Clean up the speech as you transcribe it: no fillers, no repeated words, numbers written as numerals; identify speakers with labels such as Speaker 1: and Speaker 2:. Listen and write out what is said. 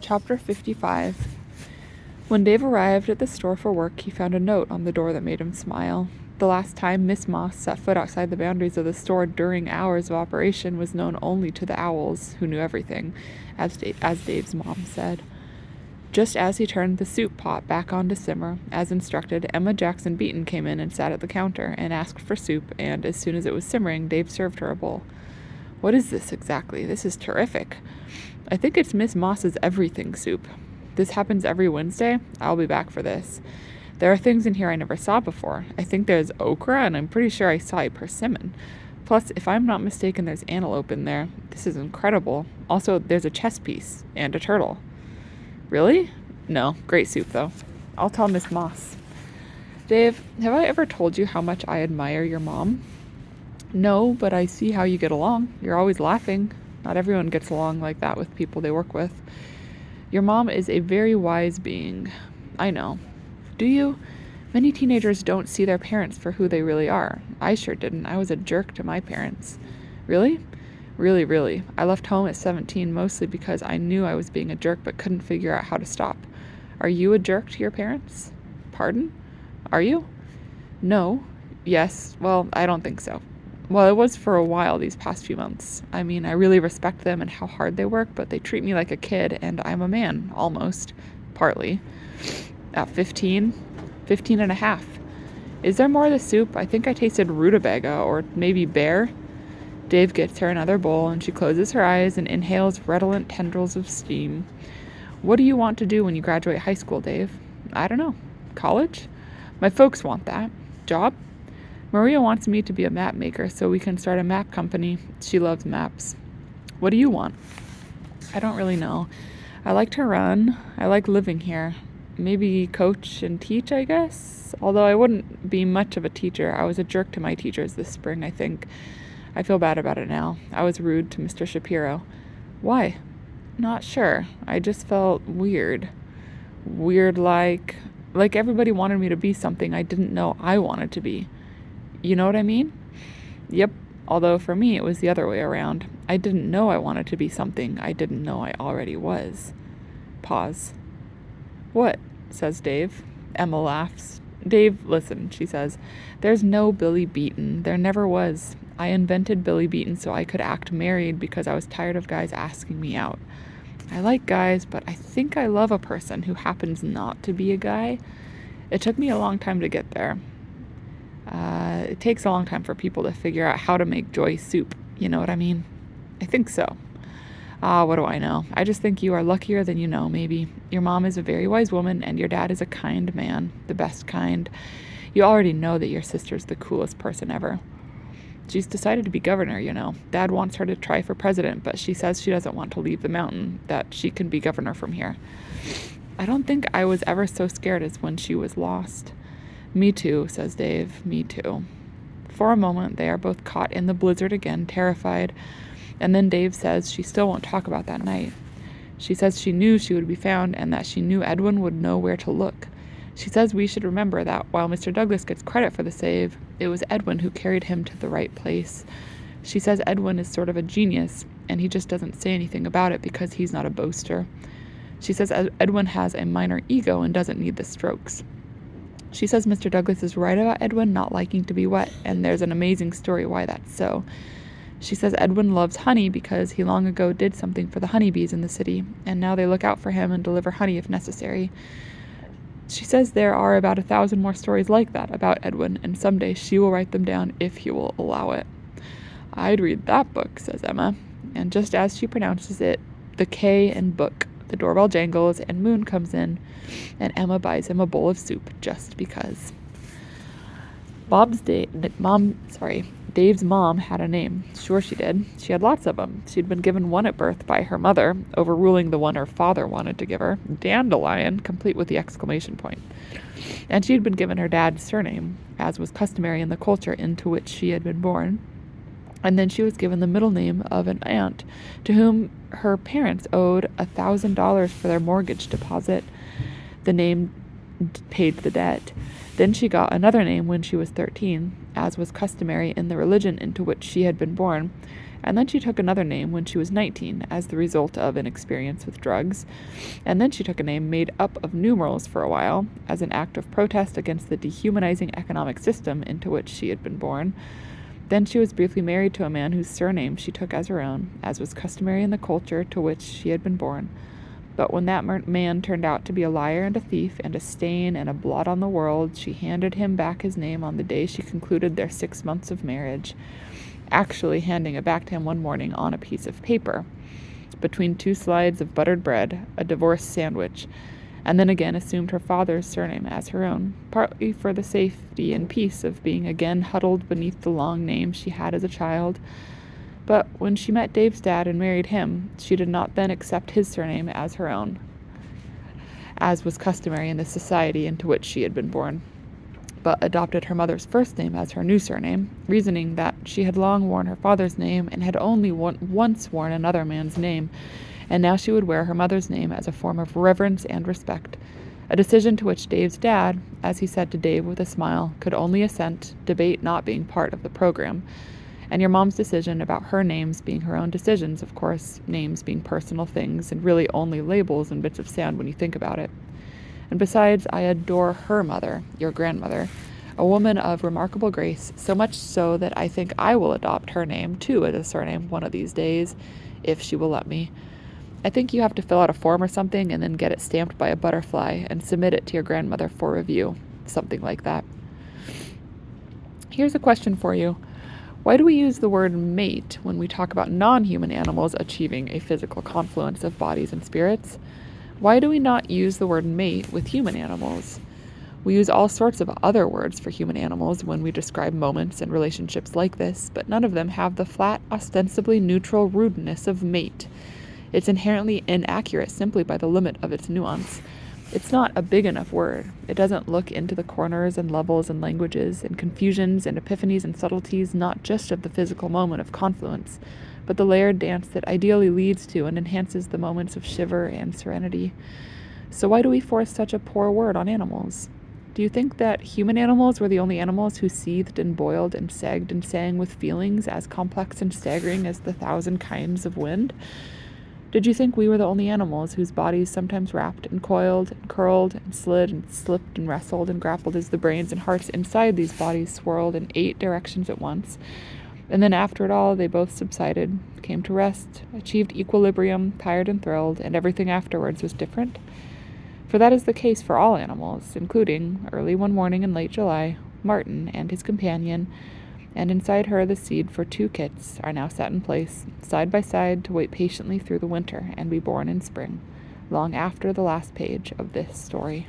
Speaker 1: Chapter 55. When Dave arrived at the store for work, he found a note on the door that made him smile. The last time Miss Moss set foot outside the boundaries of the store during hours of operation was known only to the owls, who knew everything, as Dave's mom said. Just as he turned the soup pot back on to simmer, as instructed, Emma Jackson Beaton came in and sat at the counter and asked for soup, and as soon as it was simmering, Dave served her a bowl. "What is this exactly? This is terrific." "I think it's Miss Moss's everything soup. This happens every Wednesday. I'll be back for this. There are things in here I never saw before. I think there's okra, and I'm pretty sure I saw a persimmon. Plus, if I'm not mistaken, there's antelope in there. This is incredible. Also, there's a chess piece and a turtle." "Really?" "No. Great soup, though. I'll tell Miss Moss." "Dave, have I ever told you how much I admire your mom?" "No, but I see how you get along. You're always laughing. Not everyone gets along like that with people they work with." "Your mom is a very wise being." "I know." "Do you? Many teenagers don't see their parents for who they really are. I sure didn't. I was a jerk to my parents." "Really?" "Really, really. I left home at 17 mostly because I knew I was being a jerk but couldn't figure out how to stop." "Are you a jerk to your parents?" "Pardon? Are you?" "No. Yes. Well, I don't think so. Well, it was for a while these past few months. I mean, I really respect them and how hard they work, but they treat me like a kid, and I'm a man, almost. Partly. At 15? 15 and a half. Is there more of the soup? I think I tasted rutabaga, or maybe bear." Dave gets her another bowl, and she closes her eyes and inhales redolent tendrils of steam. "What do you want to do when you graduate high school, Dave?" "I don't know. College? My folks want that. Job? Maria wants me to be a map maker so we can start a map company. She loves maps." "What do you want?" "I don't really know. I like to run. I like living here. Maybe coach and teach, I guess. Although I wouldn't be much of a teacher. I was a jerk to my teachers this spring, I think. I feel bad about it now. I was rude to Mr. Shapiro." "Why?" "Not sure. I just felt weird. Weird like everybody wanted me to be something I didn't know I wanted to be. You know what I mean?" "Yep. Although for me it was the other way around. I didn't know I wanted to be something I didn't know I already was." Pause. "What?" says Dave. Emma laughs. "Dave, listen," she says. "There's no Billy Beaton. There never was. I invented Billy Beaton so I could act married because I was tired of guys asking me out. I like guys, but I think I love a person who happens not to be a guy. It took me a long time to get there. It takes a long time for people to figure out how to make joy soup. You know what I mean? I think so." "Ah, what do I know? I just think you are luckier than you know, maybe. Your mom is a very wise woman, and your dad is a kind man. The best kind. You already know that your sister's the coolest person ever. She's decided to be governor, you know. Dad wants her to try for president, but she says she doesn't want to leave the mountain, that she can be governor from here. I don't think I was ever so scared as when she was lost." "Me too," says Dave. "Me too." For a moment, they are both caught in the blizzard again, terrified. And then Dave says she still won't talk about that night. She says she knew she would be found and that she knew Edwin would know where to look. She says we should remember that while Mr. Douglas gets credit for the save, it was Edwin who carried him to the right place. She says Edwin is sort of a genius, and he just doesn't say anything about it because he's not a boaster. She says Edwin has a minor ego and doesn't need the strokes. She says Mr. Douglas is right about Edwin not liking to be wet, and there's an amazing story why that's so. She says Edwin loves honey because he long ago did something for the honeybees in the city, and now they look out for him and deliver honey if necessary. She says there are about 1,000 more stories like that about Edwin, and someday she will write them down if he will allow it. I'd read that book, says Emma, and just as she pronounces it, the K in book, the doorbell jangles and Moon comes in, and Emma buys him a bowl of soup just because. Dave's mom had a name. Sure she did. She had lots of them. She'd been given one at birth by her mother, overruling the one her father wanted to give her, Dandelion, complete with the exclamation point. And she'd been given her dad's surname, as was customary in the culture into which she had been born. And then she was given the middle name of an aunt, to whom her parents owed $1,000 for their mortgage deposit. The name paid the debt. Then she got another name when she was 13, as was customary in the religion into which she had been born, And then she took another name when she was 19 as the result of an experience with drugs. And then she took a name made up of numerals for a while as an act of protest against the dehumanizing economic system into which she had been born. Then she was briefly married to a man whose surname she took as her own, as was customary in the culture to which she had been born. But when that man turned out to be a liar and a thief and a stain and a blot on the world, she handed him back his name on the day she concluded their 6 months of marriage, actually handing it back to him one morning on a piece of paper, between 2 slides of buttered bread, a divorce sandwich, and then again assumed her father's surname as her own, partly for the safety and peace of being again huddled beneath the long name she had as a child. But when she met Dave's dad and married him, she did not then accept his surname as her own, as was customary in the society into which she had been born, but adopted her mother's first name as her new surname, reasoning that she had long worn her father's name and had only once worn another man's name, and now she would wear her mother's name as a form of reverence and respect, a decision to which Dave's dad, as he said to Dave with a smile, could only assent, debate not being part of the program. And your mom's decision about her names being her own decisions, of course, names being personal things and really only labels and bits of sand when you think about it. And besides, I adore her mother, your grandmother, a woman of remarkable grace, so much so that I think I will adopt her name, too, as a surname one of these days, if she will let me. I think you have to fill out a form or something and then get it stamped by a butterfly and submit it to your grandmother for review, something like that. Here's a question for you. Why do we use the word mate when we talk about non-human animals achieving a physical confluence of bodies and spirits? Why do we not use the word mate with human animals? We use all sorts of other words for human animals when we describe moments and relationships like this, but none of them have the flat, ostensibly neutral rudeness of mate. It's inherently inaccurate simply by the limit of its nuance. It's not a big enough word. It doesn't look into the corners and levels and languages and confusions and epiphanies and subtleties, not just of the physical moment of confluence, but the layered dance that ideally leads to and enhances the moments of shiver and serenity. So why do we force such a poor word on animals? Do you think that human animals were the only animals who seethed and boiled and sagged and sang with feelings as complex and staggering as the 1,000 kinds of wind? Did you think we were the only animals whose bodies sometimes wrapped and coiled and curled and slid and slipped and wrestled and grappled as the brains and hearts inside these bodies swirled in 8 directions at once? And then after it all, they both subsided, came to rest, achieved equilibrium, tired and thrilled, and everything afterwards was different? For that is the case for all animals, including, early one morning in late July, Marten and his companion, and inside her the seed for 2 kits are now set in place, side by side, to wait patiently through the winter and be born in spring, long after the last page of this story.